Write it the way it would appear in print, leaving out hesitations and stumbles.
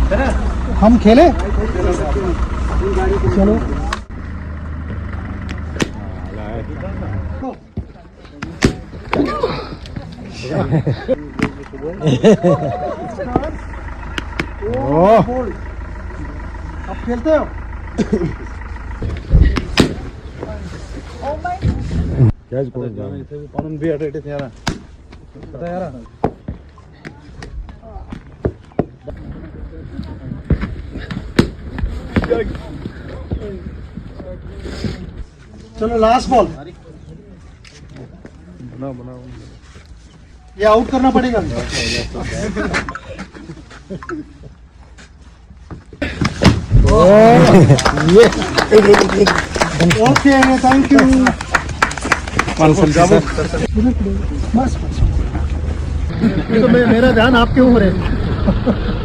हम खेले चलो अब खेलते हो कॅच कोण जाणार इथे म्हणून बी अटेट आहे यार पता यार चलो लास्ट बॉल बनाओ ये आउट करना पड़ेगा ओके थैंक यू बस तो मेरा ध्यान आपके ऊपर है